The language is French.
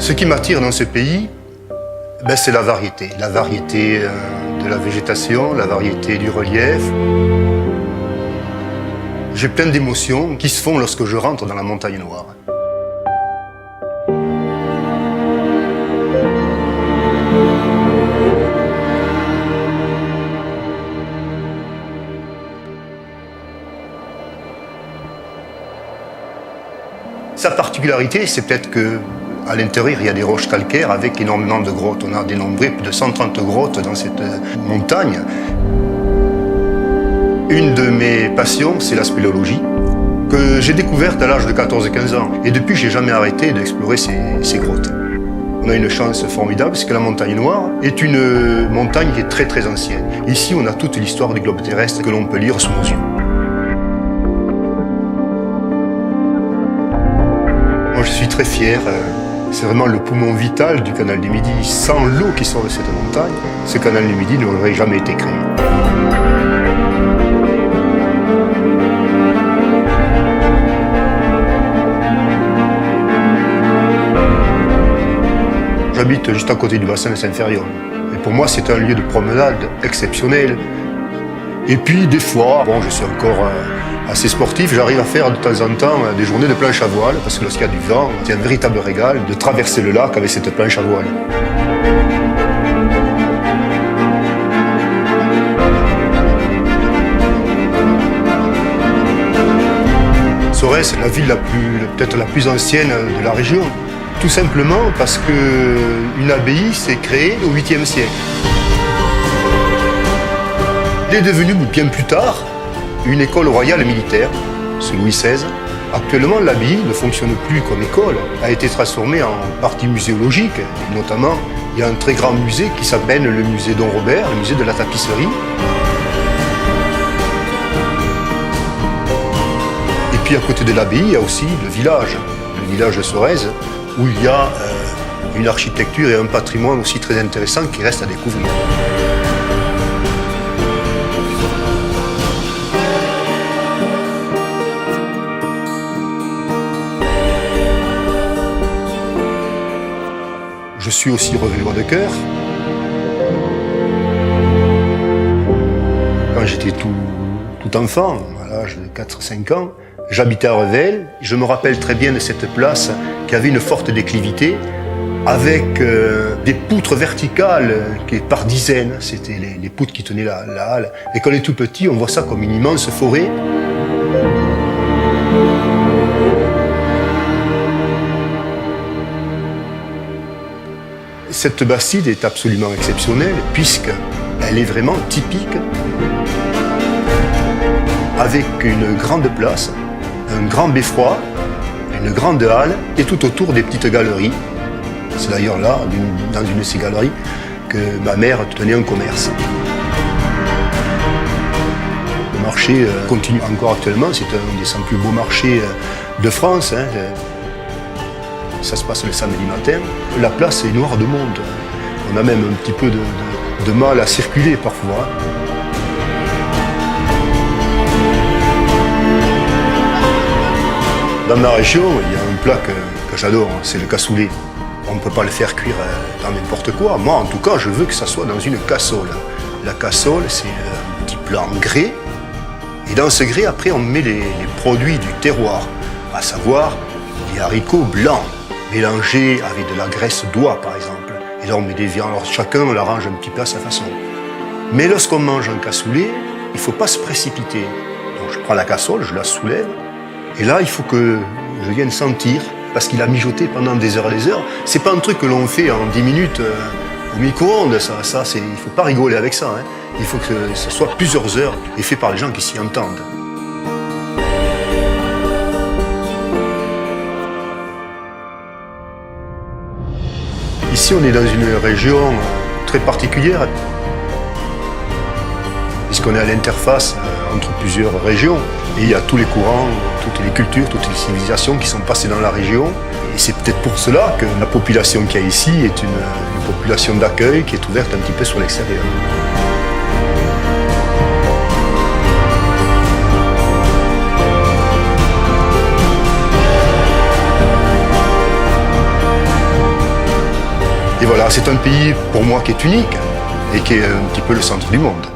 Ce qui m'attire dans ce pays, c'est la variété. La variété de la végétation, la variété du relief. J'ai plein d'émotions qui se font lorsque je rentre dans la montagne noire. Sa particularité, c'est peut-être qu'à l'intérieur, il y a des roches calcaires avec énormément de grottes. On a dénombré plus de 130 grottes dans cette montagne. Une de mes passions, c'est la spéléologie, que j'ai découverte à l'âge de 14-15 ans. Et depuis, je n'ai jamais arrêté d'explorer ces grottes. On a une chance formidable, parce que la montagne noire est une montagne qui est très très ancienne. Ici, on a toute l'histoire du globe terrestre que l'on peut lire sous nos yeux. Moi, je suis très fier. C'est vraiment le poumon vital du canal du Midi. Sans l'eau qui sort de cette montagne, ce canal du Midi n'aurait jamais été créé. J'habite juste à côté du bassin de Saint-Ferriol. Et pour moi, c'est un lieu de promenade exceptionnel. Et puis, des fois, je suis encore assez sportif, j'arrive à faire de temps en temps des journées de planche à voile, parce que lorsqu'il y a du vent, c'est un véritable régal de traverser le lac avec cette planche à voile. Sorèze, c'est la ville peut-être la plus ancienne de la région. Tout simplement parce qu'une abbaye s'est créée au 8e siècle. Elle est devenue bien plus tard une école royale militaire, sous Louis XVI. Actuellement, l'abbaye ne fonctionne plus comme école, a été transformée en partie muséologique. Et notamment, il y a un très grand musée qui s'appelle le musée Don Robert, le musée de la tapisserie. Et puis à côté de l'abbaye, il y a aussi le village de Sorèze, où il y a une architecture et un patrimoine aussi très intéressant qui reste à découvrir. Je suis aussi revélois de cœur. Quand j'étais tout enfant, à l'âge de 4-5 ans, j'habitais à Revel. Je me rappelle très bien de cette place qui avait une forte déclivité, avec des poutres verticales qui par dizaines. C'était les poutres qui tenaient la halle. Et quand on est tout petit, on voit ça comme une immense forêt. Cette bastide est absolument exceptionnelle puisqu'elle est vraiment typique, avec une grande place, un grand beffroi, une grande halle et tout autour des petites galeries. C'est d'ailleurs là, dans une de ces galeries, que ma mère tenait un commerce. Le marché continue encore actuellement, c'est un des 100 plus beaux marchés de France. Ça se passe le samedi matin. La place est noire de monde. On a même un petit peu de mal à circuler parfois. Dans ma région, il y a un plat que j'adore, c'est le cassoulet. On ne peut pas le faire cuire dans n'importe quoi. Moi, en tout cas, je veux que ça soit dans une cassole. La cassole, c'est un petit plat en grès. Et dans ce grès, après, on met les produits du terroir, à savoir les haricots blancs, mélangés avec de la graisse d'oie, par exemple. Et là, on met des viandes. Alors, chacun, on l'arrange un petit peu à sa façon. Mais lorsqu'on mange un cassoulet, il ne faut pas se précipiter. Donc, je prends la cassole, je la soulève. Et là, il faut que je vienne sentir, parce qu'il a mijoté pendant des heures et des heures. C'est pas un truc que l'on fait en 10 minutes au micro-ondes, ça il faut pas rigoler avec ça. Il faut que ce soit plusieurs heures et fait par les gens qui s'y entendent. Ici, on est dans une région très particulière, puisqu'on est à l'interface entre plusieurs régions. Et il y a tous les courants, toutes les cultures, toutes les civilisations qui sont passées dans la région. Et c'est peut-être pour cela que la population qu'il y a ici est une population d'accueil qui est ouverte un petit peu sur l'extérieur. c'est un pays pour moi qui est unique et qui est un petit peu le centre du monde.